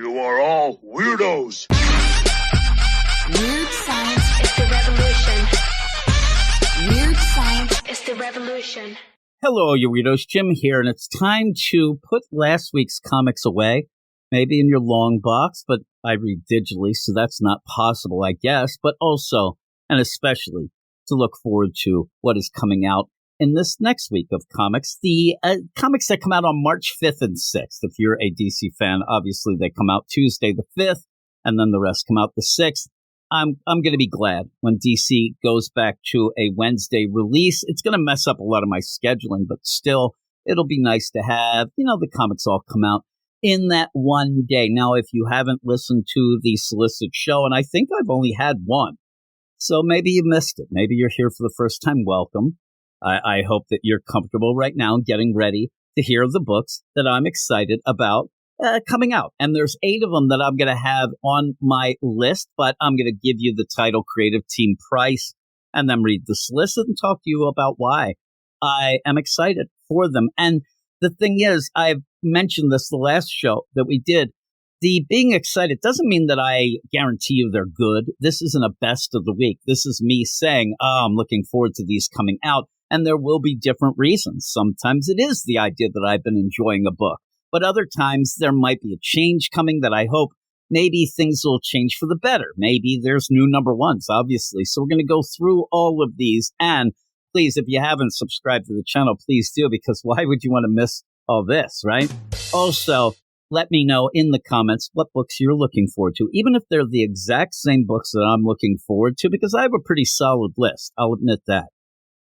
You are all weirdos. Weird science is the revolution. Weird science is the revolution. Hello, you weirdos. Jim here, and it's time to put last week's comics away. Maybe in your long box, but I read digitally, so that's not possible, I guess. But also, and especially, to look forward to what is coming out in this next week of comics. The comics that come out on March 5th and 6th. If you're a DC fan, obviously they come out Tuesday the 5th, and then the rest come out the 6th. I'm going to be glad when DC goes back to a Wednesday release. It's going to mess up a lot of my scheduling, but still, it'll be nice to have, the comics all come out in that one day. Now, if you haven't listened to the Solicit show, and I think I've only had one, so maybe you missed it. Maybe you're here for the first time. Welcome. I hope that you're comfortable right now getting ready to hear the books that I'm excited about coming out. And there's 8 of them that I'm going to have on my list, but I'm going to give you the title, creative team price, and then read the solicit and talk to you about why I am excited for them. And the thing is, I've mentioned this the last show that we did. The being excited doesn't mean that I guarantee you they're good. This isn't a best of the week. This is me saying, I'm looking forward to these coming out. And there will be different reasons. Sometimes it is the idea that I've been enjoying a book. But other times there might be a change coming that I hope maybe things will change for the better. Maybe there's new number ones, obviously. So we're going to go through all of these. And please, if you haven't subscribed to the channel, please do, because why would you want to miss all this, right? Also, let me know in the comments what books you're looking forward to, even if they're the exact same books that I'm looking forward to, because I have a pretty solid list. I'll admit that.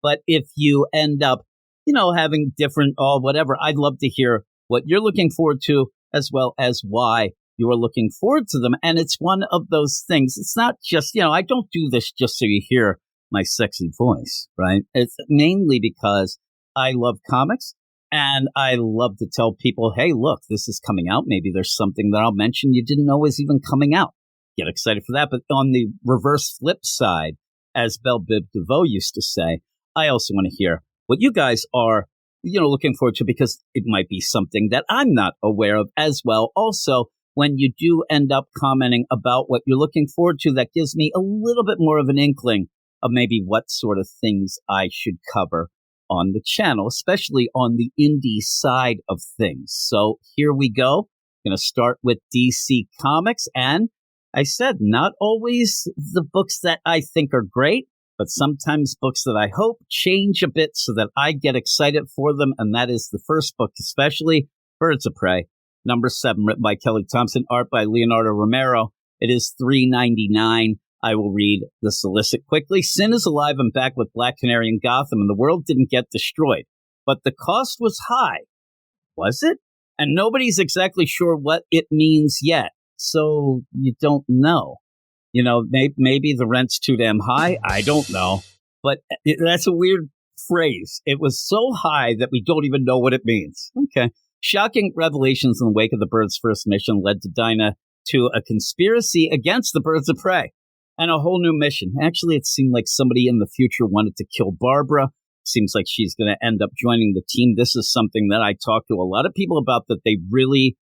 But if you end up, having different, whatever, I'd love to hear what you're looking forward to, as well as why you are looking forward to them. And it's one of those things. It's not just, I don't do this just so you hear my sexy voice, right? It's mainly because I love comics and I love to tell people, hey, look, this is coming out. Maybe there's something that I'll mention you didn't know was even coming out. Get excited for that. But on the reverse flip side, as Belle Biv DeVoe used to say, I also want to hear what you guys are, looking forward to, because it might be something that I'm not aware of as well. Also, when you do end up commenting about what you're looking forward to, that gives me a little bit more of an inkling of maybe what sort of things I should cover on the channel, especially on the indie side of things. So here we go. I'm going to start with DC Comics. And I said, not always the books that I think are great, but sometimes books that I hope change a bit so that I get excited for them. And that is the first book, especially Birds of Prey, number 7, written by Kelly Thompson, art by Leonardo Romero. It is $3.99. I will read the solicit quickly. Sin is alive and back with Black Canary in Gotham, and the world didn't get destroyed. But the cost was high. Was it? And nobody's exactly sure what it means yet. So you don't know. Maybe the rent's too damn high. I don't know. But that's a weird phrase. It was so high that we don't even know what it means. Okay. Shocking revelations in the wake of the Birds' first mission led to Dinah to a conspiracy against the Birds of Prey and a whole new mission. Actually, it seemed like somebody in the future wanted to kill Barbara. Seems like she's going to end up joining the team. This is something that I talked to a lot of people about, that they really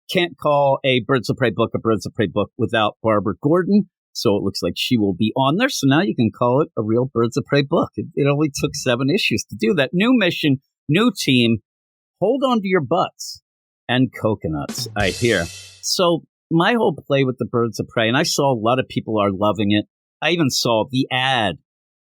can't call a Birds of Prey book a Birds of Prey book without Barbara Gordon. So it looks like she will be on there. So now you can call it a real Birds of Prey book. It only took 7 issues to do that. New mission, new team. Hold on to your butts and coconuts, I hear. So my whole play with the Birds of Prey, and I saw a lot of people are loving it. I even saw the ad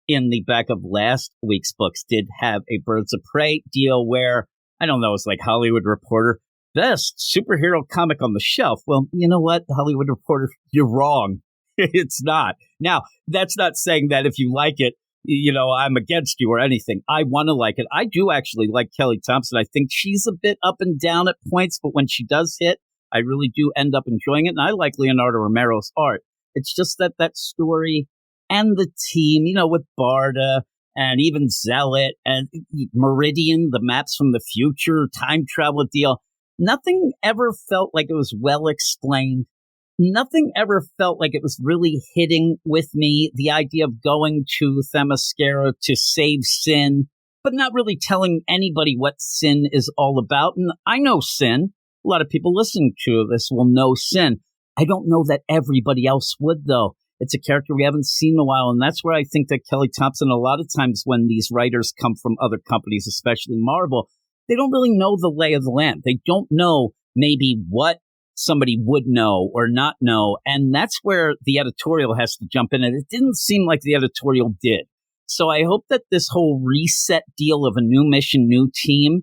in the back of last week's books did have a Birds of Prey deal where, I don't know, it's like Hollywood Reporter, best superhero comic on the shelf. Well, you know what, Hollywood Reporter, you're wrong. It's not. Now, that's not saying that if you like it, I'm against you or anything. I want to like it. I do actually like Kelly Thompson. I think she's a bit up and down at points, but when she does hit, I really do end up enjoying it. And I like Leonardo Romero's art. It's just that story and the team, with Barda and even Zealot and Meridian, the maps from the future, time travel deal. Nothing ever felt like it was well explained. Nothing ever felt like it was really hitting with me. The idea of going to Themyscira to save Sin, but not really telling anybody what Sin is all about. And I know Sin. a lot of people listening to this will know Sin. I don't know that everybody else would, though. It's a character we haven't seen in a while, and that's where I think that Kelly Thompson, a lot of times when these writers come from other companies, especially Marvel, they don't really know the lay of the land. They don't know maybe what somebody would know or not know, and that's where the editorial has to jump in, and it didn't seem like the editorial did. So I hope that this whole reset deal of a new mission, new team,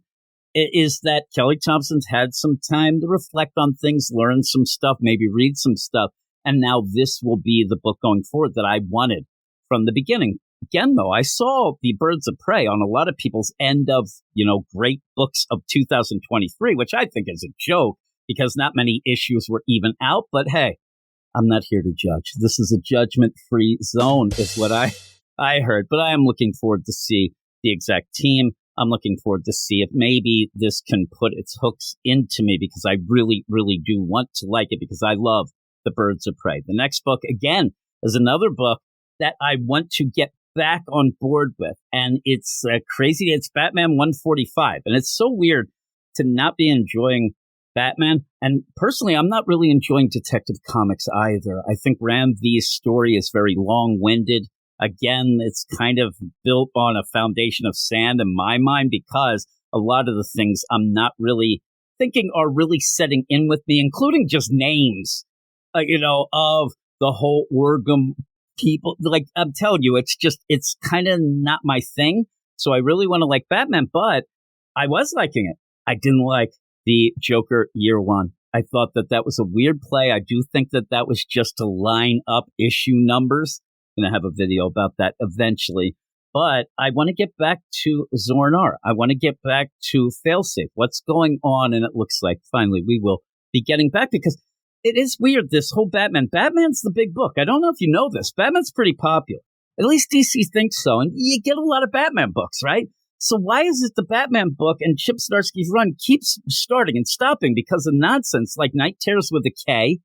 is that Kelly Thompson's had some time to reflect on things, learn some stuff, maybe read some stuff. And now this will be the book going forward that I wanted from the beginning. Again, though, I saw the Birds of Prey on a lot of people's end of, great books of 2023, which I think is a joke because not many issues were even out. But hey, I'm not here to judge. This is a judgment-free zone is what I heard. But I am looking forward to see the exact team. I'm looking forward to see if maybe this can put its hooks into me because I really, really do want to like it because I love The Birds of Prey. The next book, again, is another book that I want to get back on board with. And it's crazy. It's Batman 145. And it's so weird to not be enjoying Batman. And personally, I'm not really enjoying Detective Comics either. I think Ram V's story is very long-winded. Again, it's kind of built on a foundation of sand in my mind because a lot of the things I'm not really thinking are really setting in with me, including just names, of the whole Orgum people. Like, I'm telling you, it's kind of not my thing. So I really want to like Batman, but I was liking it. I didn't like the Joker Year One. I thought that was a weird play. I do think that was just to line up issue numbers. I'm going to have a video about that eventually. But I want to get back to Zornar. I want to get back to Failsafe. What's going on? And it looks like finally we will be getting back because it is weird, this whole Batman. Batman's the big book. I don't know if you know this. Batman's pretty popular. At least DC thinks so. And you get a lot of Batman books, right? So why is it the Batman book and Chip Zdarsky's run keeps starting and stopping because of nonsense like Night Terrors with a K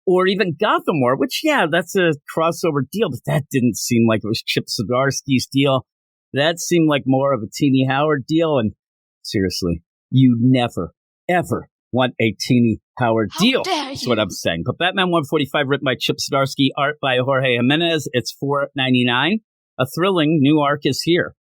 or even Gotham War, which, yeah, that's a crossover deal, but that didn't seem like it was Chip Zdarsky's deal. That seemed like more of a Teeny Howard deal. And seriously, you never, ever want a Teeny Howard deal. That's what I'm saying. But Batman 145, written by Chip Zdarsky, art by Jorge Jimenez. It's $4.99. A thrilling new arc is here.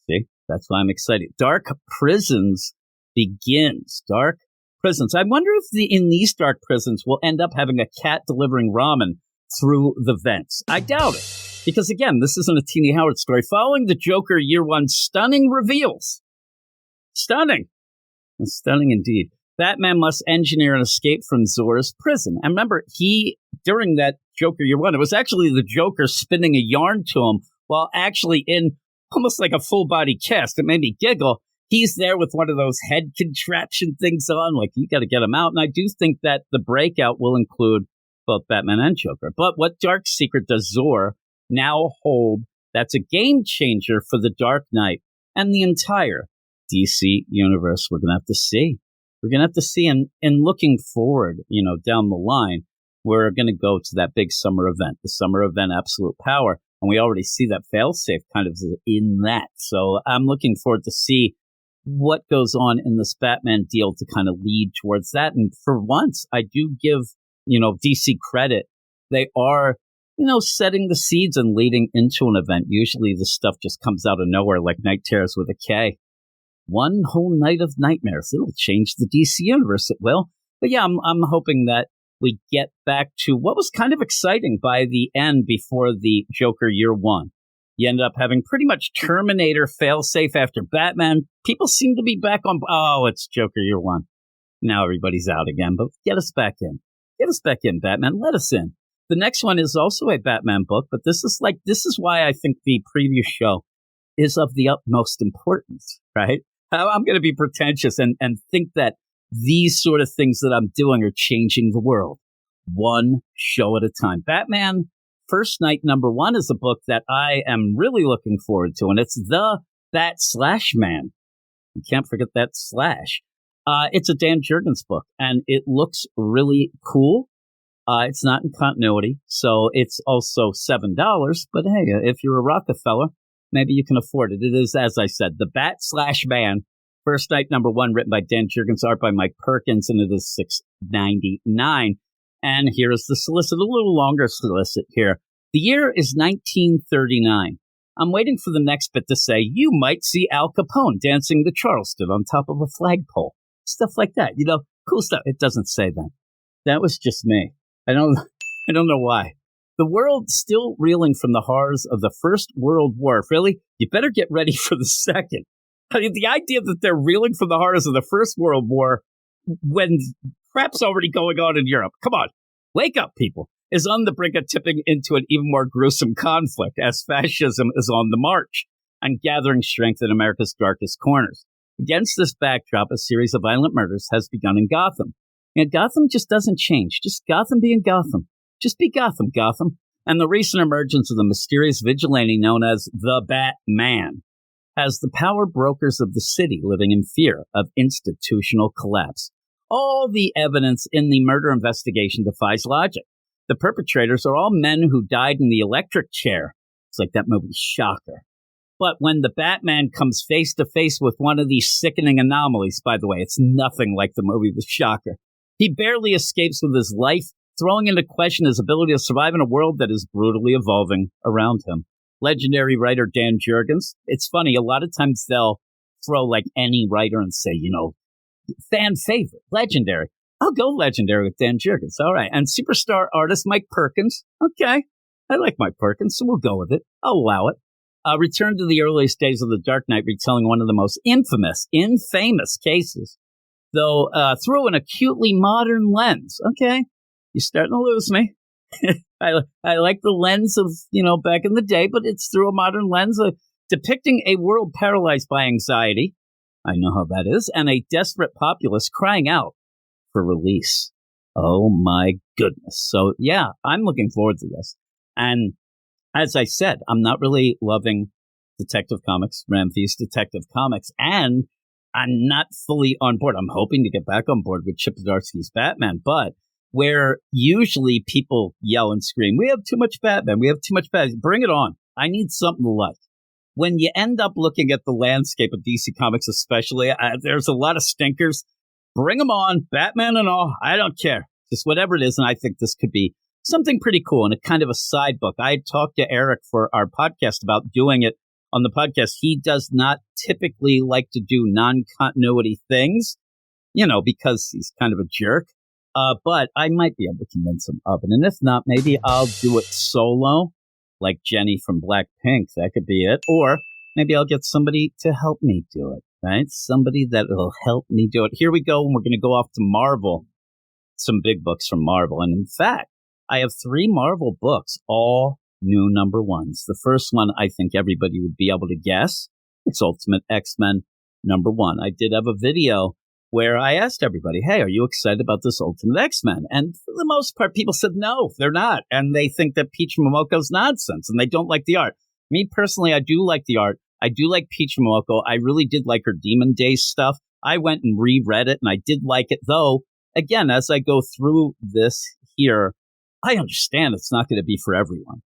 See, that's why I'm excited. Dark Prisons begins. Dark Prisons. I wonder if in these Dark Prisons we'll end up having a cat delivering ramen through the vents. I doubt it. Because again, this isn't a Teeny Howard story. Following the Joker Year One stunning reveals. Stunning. Stunning indeed. Batman must engineer an escape from Zor's prison. And remember, during that Joker Year One, it was actually the Joker spinning a yarn to him while actually in almost like a full body cast. It made me giggle. He's there with one of those head contraption things on, like you got to get him out. And I do think that the breakout will include both Batman and Joker. But what dark secret does Zor now hold that's a game changer for the Dark Knight and the entire DC universe? We're going to have to see. We're going to have to see. And looking forward, down the line, we're going to go to that big summer event, the summer event Absolute Power. And we already see that Failsafe kind of in that. So I'm looking forward to see what goes on in this Batman deal to kind of lead towards that. And for once, I do give, DC credit. They are, setting the seeds and leading into an event. Usually the stuff just comes out of nowhere like Night Terrors with a K. One whole night of nightmares. It'll change the DC universe. It will. But yeah, I'm hoping that we get back to what was kind of exciting by the end before the Joker Year One. You end up having pretty much Terminator Failsafe after Batman. People seem to be back on. Oh, it's Joker Year One. Now everybody's out again, but get us back in. Get us back in, Batman. Let us in. The next one is also a Batman book, but this is why I think the previous show is of the utmost importance, right? I'm going to be pretentious and think that these sort of things that I'm doing are changing the world. One show at a time. Batman First Night #1 is a book that I am really looking forward to, and it's the Bat/Man. You can't forget that slash. It's a Dan Jurgens book, and it looks really cool. It's not in continuity, so it's also $7. But hey, if you're a Rockefeller, maybe you can afford it. It is, as I said, the Bat/Man First Night #1, written by Dan Jurgens, art by Mike Perkins, and it is $6.99. And here is the solicit, a little longer solicit here. The year is 1939. I'm waiting for the next bit to say, you might see Al Capone dancing the Charleston on top of a flagpole. Stuff like that, cool stuff. It doesn't say that. That was just me. I don't know why. The world still reeling from the horrors of the First World War. Really? You better get ready for the second. I mean, the idea that they're reeling from the horrors of the First World War when crap's already going on in Europe. Come on. Wake up, people. Is on the brink of tipping into an even more gruesome conflict as fascism is on the march and gathering strength in America's darkest corners. Against this backdrop, a series of violent murders has begun in Gotham. And Gotham just doesn't change. Just Gotham being Gotham. Just be Gotham, Gotham. And the recent emergence of the mysterious vigilante known as the Batman has the power brokers of the city living in fear of institutional collapse. All the evidence in the murder investigation defies logic. The perpetrators are all men who died in the electric chair. It's like that movie Shocker. But when the Batman comes face to face with one of these sickening anomalies, by the way, it's nothing like the movie The Shocker. He barely escapes with his life, throwing into question his ability to survive in a world that is brutally evolving around him. Legendary writer Dan Jurgens. It's funny, a lot of times they'll throw like any writer and say, fan favorite, legendary. I'll go legendary with Dan Jurgens. All right. And superstar artist Mike Perkins. Okay. I like Mike Perkins, so we'll go with it. I'll allow it. Return to the earliest days of the Dark Knight, retelling one of the most infamous cases, though through an acutely modern lens. Okay. You're starting to lose me. I like the lens of, back in the day, but it's through a modern lens depicting a world paralyzed by anxiety. I know how that is. And a desperate populace crying out for release. Oh, my goodness. So, yeah, I'm looking forward to this. And as I said, I'm not really loving Detective Comics, Ramfe's Detective Comics, and I'm not fully on board. I'm hoping to get back on board with Chip Zdarsky's Batman, but where usually people yell and scream, we have too much Batman, we have too much Batman, bring it on. I need something to like. When you end up looking at the landscape of DC Comics especially, there's a lot of stinkers. Bring them on, Batman and all, I don't care. Just whatever it is, and I think this could be something pretty cool and a kind of a side book. I had talked to Eric for our podcast about doing it on the podcast. He does not typically like to do non-continuity things, because he's kind of a jerk. But I might be able to convince him of it. And if not, maybe I'll do it solo, like Jenny from Blackpink. That could be it. Or maybe I'll get somebody to help me do it, right? Somebody that will help me do it. Here we go. And we're going to go off to Marvel. Some big books from Marvel. And in fact, I have 3 Marvel books, all new #1s. The first one, I think everybody would be able to guess. It's Ultimate X-Men #1. I did have a video where I asked everybody, hey, are you excited about this Ultimate X-Men? And for the most part, people said, no, they're not. And they think that Peach Momoko's nonsense, and they don't like the art. Me, personally, I do like the art. I do like Peach Momoko. I really did like her Demon Days stuff. I went and reread it, and I did like it. Though, again, as I go through this here, I understand it's not going to be for everyone.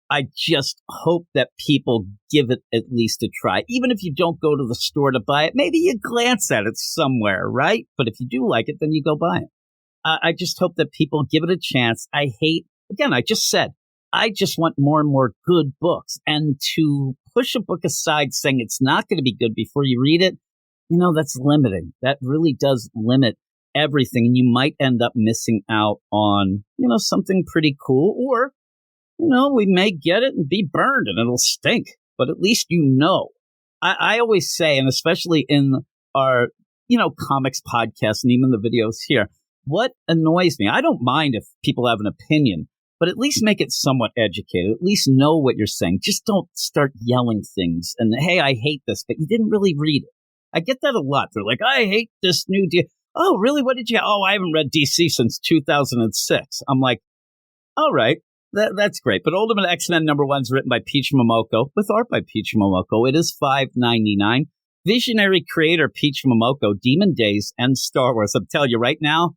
I just hope that people give it at least a try. Even if you don't go to the store to buy it, maybe you glance at it somewhere, right? But if you do like it, then you go buy it. I just hope that people give it a chance. I just want more and more good books. And to push a book aside saying it's not going to be good before you read it, that's limiting. That really does limit everything. And you might end up missing out on, something pretty cool, or we may get it and be burned and it'll stink, but at least I always say, and especially in our, comics podcast and even the videos here, what annoys me, I don't mind if people have an opinion, but at least make it somewhat educated. At least know what you're saying. Just don't start yelling things and, hey, I hate this, but you didn't really read it. I get that a lot. They're like, I hate this new deal. Oh, really? What did you? Oh, I haven't read DC since 2006. I'm like, all right. That's great. But Ultimate X-Men #1 is written by Peach Momoko with art by Peach Momoko. It is $5.99. Visionary creator Peach Momoko, Demon Days, and Star Wars. I'm telling you right now,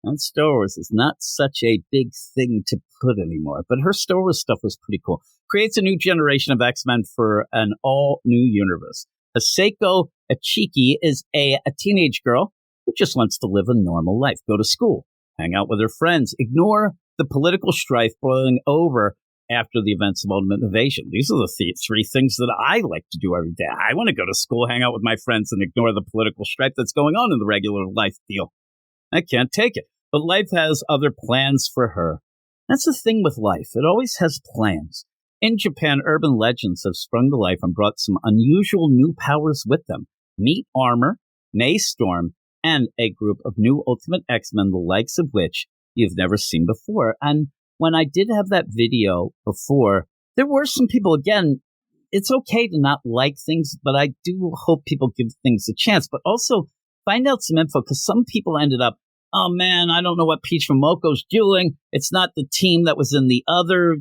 and Star Wars is not such a big thing to put anymore. But her Star Wars stuff was pretty cool. Creates a new generation of X-Men for an all-new universe. Aseko Achiki is a teenage girl who just wants to live a normal life, go to school, hang out with her friends, ignore the political strife boiling over after the events of Ultimate Invasion. These are the three things that I like to do every day. I want to go to school, hang out with my friends, and ignore the political strife that's going on in the regular life deal. I can't take it. But life has other plans for her. That's the thing with life. It always has plans. In Japan, urban legends have sprung to life and brought some unusual new powers with them. Meet Armor, May Storm, and a group of new Ultimate X-Men, the likes of which you've never seen before. And when I did have that video before, there were some people, again, it's okay to not like things, but I do hope people give things a chance, but also find out some info, because some people ended up, oh man, I don't know what Peach Momoko's doing. It's not the team that was in the other,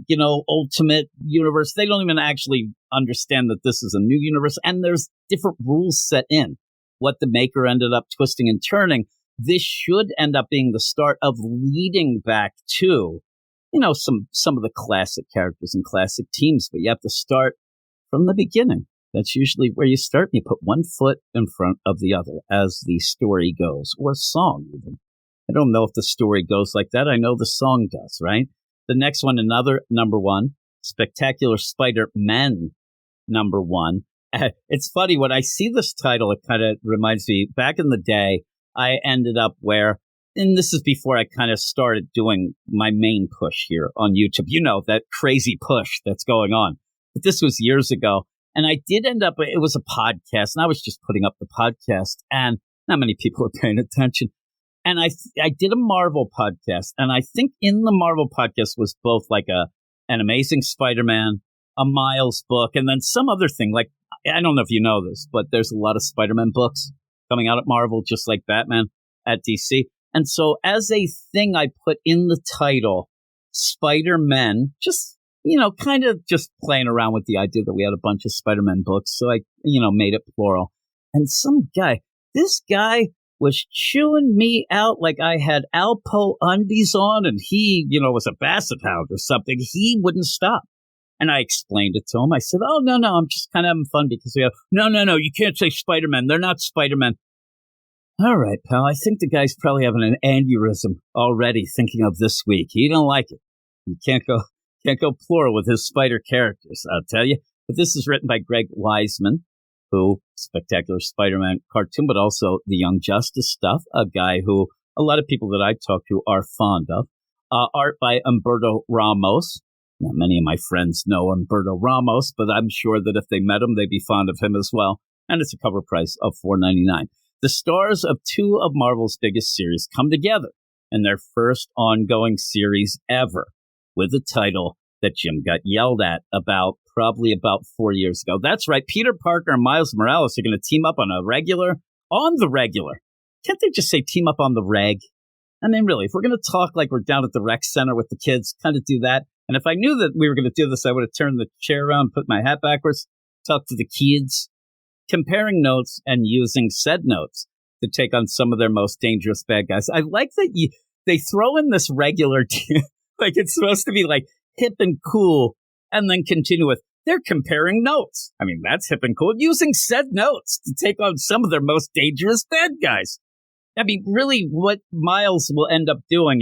Ultimate universe. They don't even actually understand that this is a new universe, and there's different rules set in. What the maker ended up twisting and turning, this should end up being the start of leading back to, some of the classic characters and classic teams, but you have to start from the beginning. That's usually where you start. You put one foot in front of the other as the story goes, or song even. I don't know if the story goes like that. I know the song does, right? The next one, another number one, Spectacular Spider-Man number one. It's funny, when I see this title, it kind of reminds me, back in the day, I ended up where, and this is before I kind of started doing my main push here on YouTube. That crazy push that's going on. But this was years ago. And I did end up, it was a podcast, and I was just putting up the podcast, and not many people were paying attention. And I did a Marvel podcast, and I think in the Marvel podcast was both like an Amazing Spider-Man, a Miles book, and then some other thing. Like, I don't know if you know this, but there's a lot of Spider-Man books coming out at Marvel, just like Batman at DC. And so as a thing, I put in the title Spider-Man, just, kind of just playing around with the idea that we had a bunch of Spider-Man books. So I, made it plural. And this guy was chewing me out like I had Alpo undies on, and he, was a basset hound or something. He wouldn't stop. And I explained it to him. I said, oh, no, I'm just kind of having fun because we have, no, you can't say Spider-Man. They're not Spider-Man. All right, pal, I think the guy's probably having an aneurysm already thinking of this week. He don't like it. You can't go plural with his spider characters, I'll tell you. But this is written by Greg Wiseman, who, Spectacular Spider-Man cartoon, but also the Young Justice stuff, a guy who a lot of people that I talk to are fond of. Art by Humberto Ramos. Now, many of my friends know Humberto Ramos, but I'm sure that if they met him, they'd be fond of him as well. And it's a cover price of $4.99. The stars of two of Marvel's biggest series come together in their first ongoing series ever, with a title that Jim got yelled at probably about 4 years ago. That's right. Peter Parker and Miles Morales are going to team up on the regular. Can't they just say team up on the reg? I mean, really, if we're going to talk like we're down at the rec center with the kids, kind of do that. And if I knew that we were going to do this, I would have turned the chair around, put my hat backwards, talked to the kids, comparing notes and using said notes to take on some of their most dangerous bad guys. I like that they throw in this regular like it's supposed to be like hip and cool, and then continue with, they're comparing notes. I mean, that's hip and cool. Using said notes to take on some of their most dangerous bad guys. I mean, really, what Miles will end up doing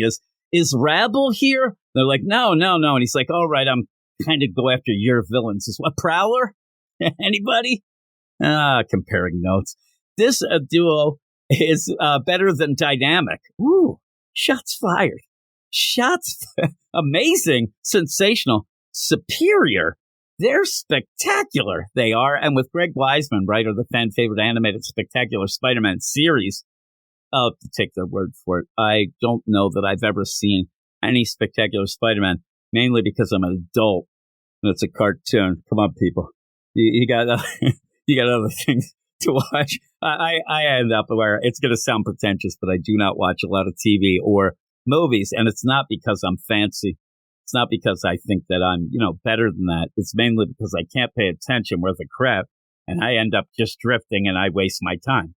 is Rabble here? They're like, no. And he's like, all right, I'm kind of go after your villains. Is what, Prowler? Anybody? Comparing notes. This duo is better than Dynamic. Ooh, shots fired. Amazing, sensational, superior. They're spectacular. They are. And with Greg Wiseman, writer of the fan favorite animated Spectacular Spider-Man series, to take their word for it, I don't know that I've ever seen any Spectacular Spider-Man, mainly because I'm an adult and it's a cartoon. Come on, people. You got other things to watch. I end up where it's going to sound pretentious, but I do not watch a lot of TV or movies, and it's not because I'm fancy. It's not because I think that I'm, better than that. It's mainly because I can't pay attention worth a crap, and I end up just drifting, and I waste my time.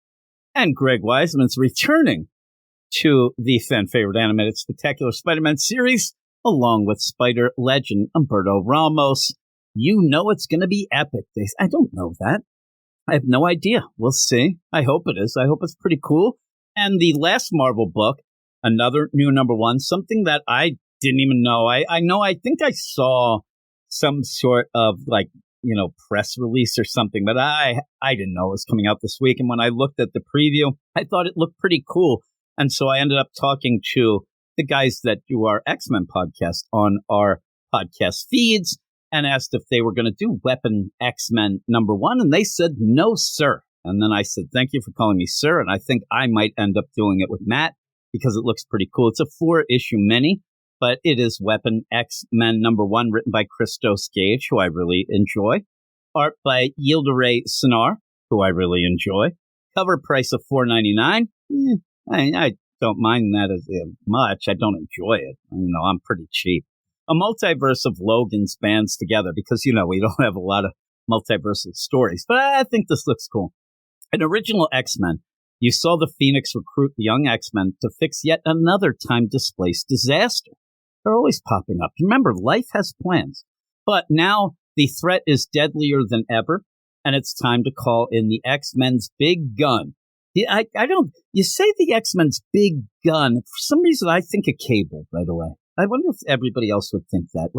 And Greg Wiseman's returning to the fan favorite animated Spectacular Spider-Man series, along with Spider legend Humberto Ramos. You know it's going to be epic. I don't know that. I have no idea. We'll see. I hope it is. I hope it's pretty cool. And the last Marvel book, another new #1, something that I didn't even know. I think I saw some sort of press release or something, but I didn't know it was coming out this week. And when I looked at the preview, I thought it looked pretty cool. And so I ended up talking to the guys that do our X-Men podcast on our podcast feeds and asked if they were going to do Weapon X-Men #1. And they said, no, sir. And then I said, thank you for calling me sir. And I think I might end up doing it with Matt because it looks pretty cool. It's a 4-issue mini, but it is Weapon X-Men #1, written by Christos Gage, who I really enjoy. Art by Yildiray Cinar, who I really enjoy. Cover price of $4.99. I don't mind that as much. I don't enjoy it. I'm pretty cheap. A multiverse of Logans bands together because, we don't have a lot of multiversal stories. But I think this looks cool. An original X-Men. You saw the Phoenix recruit the young X-Men to fix yet another time-displaced disaster. They're always popping up. Remember, life has plans. But now the threat is deadlier than ever, and it's time to call in the X-Men's big gun. Yeah, you say the X-Men's big gun. For some reason, I think of Cable right away. I wonder if everybody else would think that.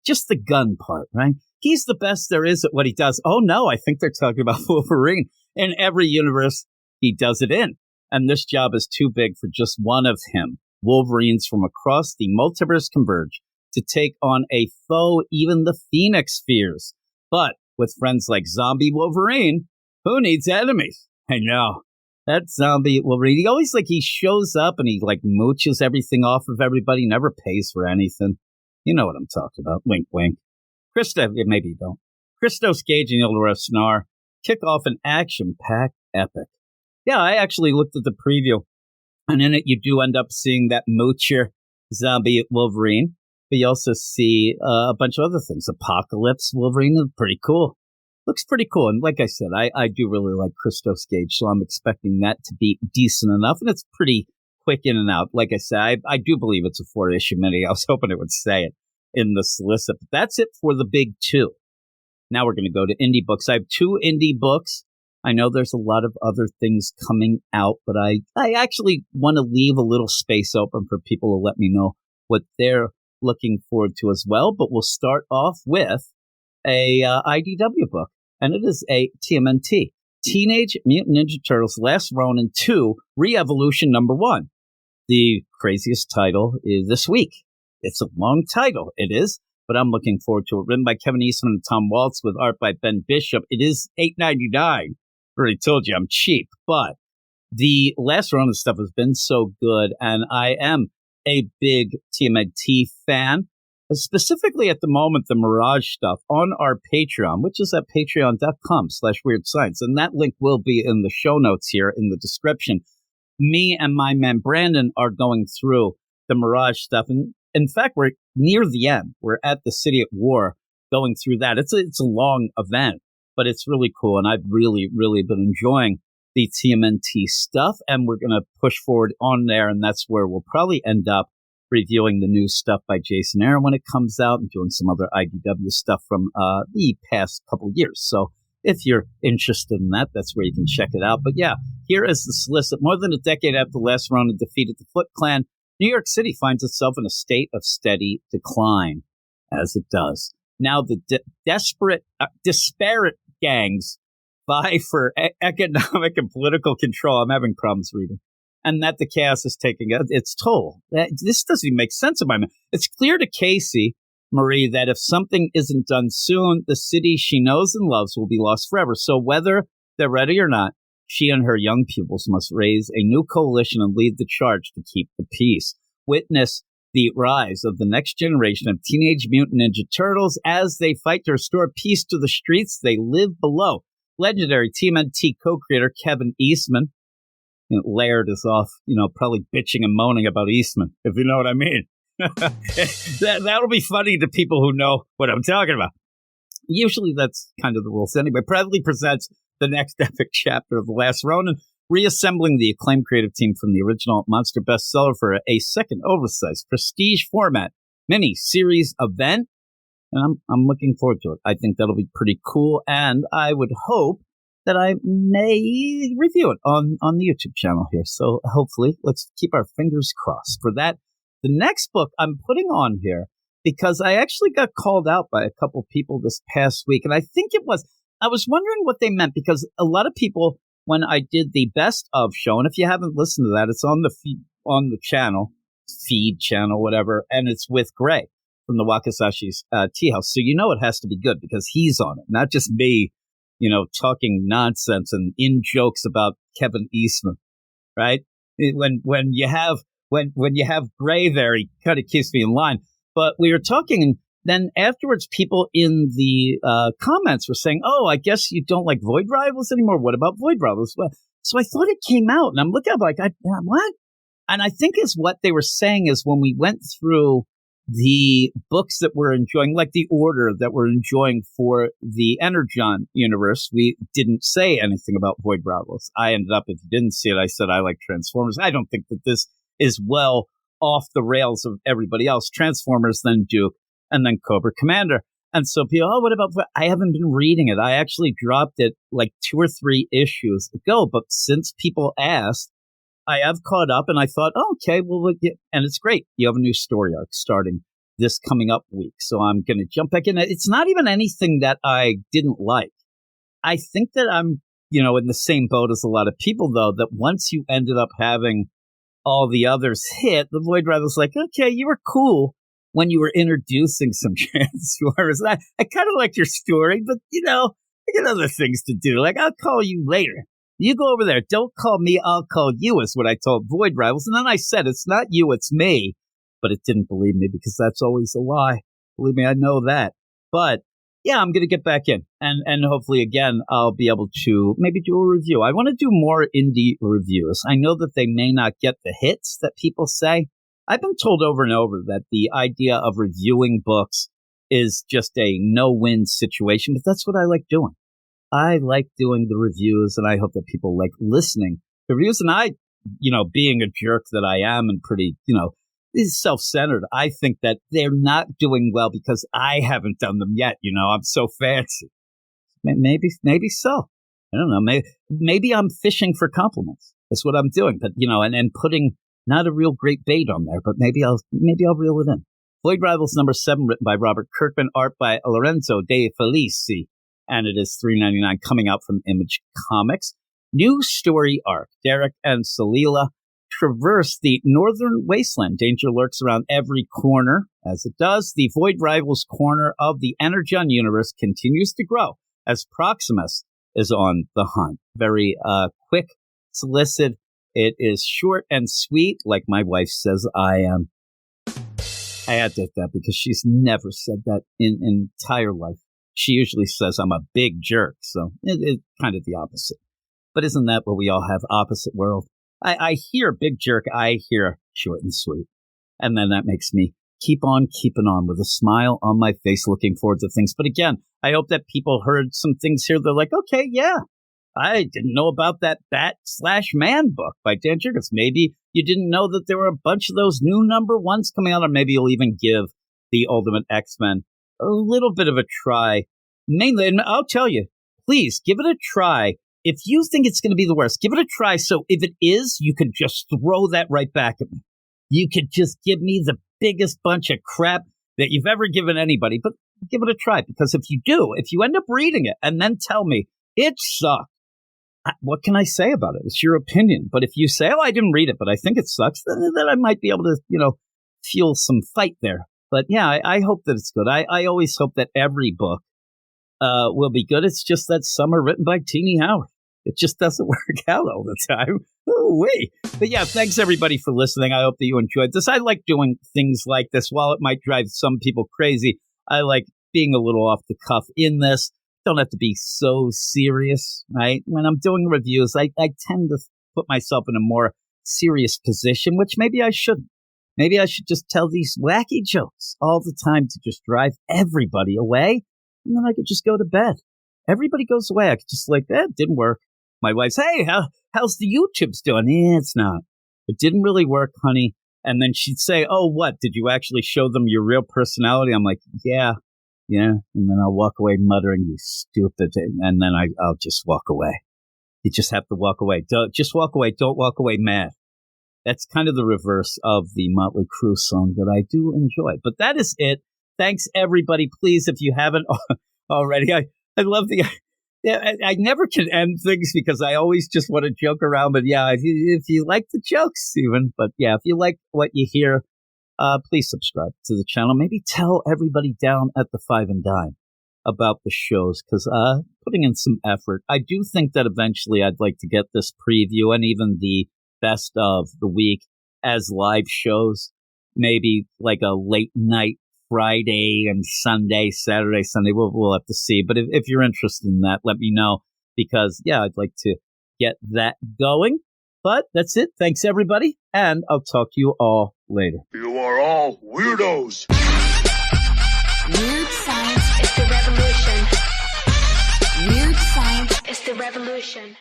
Just the gun part, right? He's the best there is at what he does. Oh, no, I think they're talking about Wolverine. In every universe, he does it in. And this job is too big for just one of him. Wolverines from across the multiverse converge to take on a foe even the Phoenix fears. But with friends like Zombie Wolverine, who needs enemies? I know. That Zombie Wolverine, he shows up and he mooches everything off of everybody, never pays for anything. You know what I'm talking about. Wink, wink. Maybe you don't. Christos Gage and Yildiray Cinar kick off an action-packed epic. Yeah, I actually looked at the preview, and in it you do end up seeing that moocher Zombie Wolverine, but you also see a bunch of other things. Apocalypse Wolverine is pretty cool. Looks pretty cool. And like I said, I do really like Christos Gage, so I'm expecting that to be decent enough. And it's pretty quick in and out. Like I said, I do believe it's a 4-issue mini. I was hoping it would say it in the solicit. But that's it for the big two. Now we're going to go to indie books. I have 2 indie books. I know there's a lot of other things coming out, but I actually want to leave a little space open for people to let me know what they're looking forward to as well. But we'll start off with a IDW book, and it is a TMNT, Teenage Mutant Ninja Turtles Last Ronin II Re-Evolution #1. The craziest title is this week. It's a long title, it is, but I'm looking forward to it. Written by Kevin Eastman and Tom Waltz with art by Ben Bishop. It is $8.99. Already told you I'm cheap, but the Last Ronin stuff has been so good, and I am a big TMNT fan. Specifically at the moment, the Mirage stuff on our Patreon, which is at patreon.com/weirdscience. And that link will be in the show notes here in the description. Me and my man Brandon are going through the Mirage stuff. And in fact, we're near the end. We're at the City at War going through that. It's a long event, but it's really cool. And I've really, really been enjoying the TMNT stuff. And we're going to push forward on there. And that's where we'll probably end up reviewing the new stuff by Jason Aaron when it comes out and doing some other IDW stuff from the past couple of years. So if you're interested in that, that's where you can check it out. But yeah, here is the solicit. More than a decade after Last Ronin defeated the Foot Clan, New York City finds itself in a state of steady decline, as it does. Now the disparate gangs vie for economic and political control. I'm having problems reading. And that the chaos is taking its toll. This doesn't even make sense in my mind. It's clear to Casey Marie that if something isn't done soon, the city she knows and loves will be lost forever. So whether they're ready or not, she and her young pupils must raise a new coalition and lead the charge to keep the peace. Witness the rise of the next generation of Teenage Mutant Ninja Turtles as they fight to restore peace to the streets they live below. Legendary TMNT co-creator Kevin Eastman. Laird is off, probably bitching and moaning about Eastman, if you know what I mean. That'll be funny to people who know what I'm talking about. Usually that's kind of the rules anyway. Proudly presents the next epic chapter of The Last Ronin, reassembling the acclaimed creative team from the original monster bestseller for a second oversized prestige format mini-series event. And I'm looking forward to it. I think that'll be pretty cool, and I would hope that I may review it on the YouTube channel here. So hopefully, let's keep our fingers crossed for that. The next book I'm putting on here, because I actually got called out by a couple people this past week, and I was wondering what they meant, because a lot of people, when I did the best of show, and if you haven't listened to that, it's on the feed channel, whatever, and it's with Gray from the Wakasashi's Tea House. So it has to be good because he's on it, not just me, talking nonsense and in jokes about Kevin Eastman, right? When you have Gray there, he kind of keeps me in line. But we were talking, and then afterwards, people in the comments were saying, "Oh, I guess you don't like Void Rivals anymore. What about Void Rivals?" Well, so I thought it came out, and I'm looking up like, what? And I think is what they were saying is when we went through the books that we're enjoying, like the order that we're enjoying for the Energon universe, we didn't say anything about Void Rivals. I ended up, if you didn't see it, I said I like Transformers. I don't think that this is well off the rails of everybody else. Transformers, then Duke, and then Cobra Commander. And so people, what about, I haven't been reading it. I actually dropped it like 2 or 3 issues ago, but since people asked, I have caught up, and I thought, okay, well, and it's great. You have a new story arc starting this coming up week. So I'm going to jump back in. It's not even anything that I didn't like. I think that I'm, in the same boat as a lot of people, though, that once you ended up having all the others hit, the Void Rival's like, okay, you were cool when you were introducing some Transformers. I kind of liked your story, but, I got other things to do. Like, I'll call you later. You go over there. Don't call me. I'll call you, is what I told Void Rivals. And then I said, it's not you, it's me. But it didn't believe me, because that's always a lie. Believe me, I know that. But yeah, I'm going to get back in. And hopefully, again, I'll be able to maybe do a review. I want to do more indie reviews. I know that they may not get the hits that people say. I've been told over and over that the idea of reviewing books is just a no-win situation, but that's what I like doing. I like doing the reviews, and I hope that people like listening to reviews. And I, being a jerk that I am and pretty, is self-centered, I think that they're not doing well because I haven't done them yet. I'm so fancy. Maybe so. I don't know. Maybe I'm fishing for compliments. That's what I'm doing. But, and putting not a real great bait on there, but maybe I'll reel it in. Void Rivals number 7, written by Robert Kirkman, art by Lorenzo De Felici. And it is $3.99, coming out from Image Comics. New story arc. Derek and Salila traverse the northern wasteland. Danger lurks around every corner. As it does, the Void Rivals corner of the Energon universe continues to grow as Proximus is on the hunt. Very quick, solicit. It is short and sweet, like my wife says I am. I had to that because she's never said that in entire life. She usually says I'm a big jerk, so it's kind of the opposite. But isn't that what we all have, opposite world? I hear big jerk, I hear short and sweet. And then that makes me keep on keeping on with a smile on my face, looking forward to things. But again, I hope that people heard some things here. They're like, okay, yeah, I didn't know about that Bat/Man book by Dan Jurgens. Maybe you didn't know that there were a bunch of those new number 1s coming out, or maybe you'll even give the Ultimate X-Men a little bit of a try. Mainly, and I'll tell you, please give it a try. If you think it's going to be the worst, give it a try. So if it is, you could just throw that right back at me. You could just give me the biggest bunch of crap that you've ever given anybody, but give it a try. Because if you end up reading it and then tell me it sucked, what can I say about it? It's your opinion. But if you say, I didn't read it, but I think it sucks, then I might be able to, feel some fight there. But yeah, I hope that it's good. I always hope that every book will be good. It's just that some are written by Teenie Howard. It just doesn't work out all the time. Oh, wait. But yeah, thanks everybody for listening. I hope that you enjoyed this. I like doing things like this. While it might drive some people crazy, I like being a little off the cuff in this. Don't have to be so serious, right? When I'm doing reviews, I tend to put myself in a more serious position, which maybe I shouldn't. Maybe I should just tell these wacky jokes all the time to just drive everybody away, and then I could just go to bed. Everybody goes away. I could just it didn't work. My wife's, hey, how's the YouTube's doing? It's not. It didn't really work, honey. And then she'd say, oh, what? Did you actually show them your real personality? I'm like, yeah, Yeah, and then I'll walk away muttering, "You stupid," and then I'll just walk away. You just have to walk away. Just walk away. Don't walk away mad. That's kind of the reverse of the Motley Crue song that I do enjoy. But that is it. Thanks, everybody. Please, if you haven't already, I love the... Yeah, I never can end things because I always just want to joke around. But yeah, if you like the jokes, even. But yeah, if you like what you hear, please subscribe to the channel. Maybe tell everybody down at the Five and Dime about the shows, because putting in some effort. I do think that eventually I'd like to get this preview and even the best of the week as live shows, maybe like a late night Friday and Sunday, Saturday, Sunday. We'll have to see. But if you're interested in that, let me know, because yeah, I'd like to get that going. But that's it. Thanks, everybody, and I'll talk to you all later. You are all weirdos. Weird science is the revolution. Weird science is the revolution.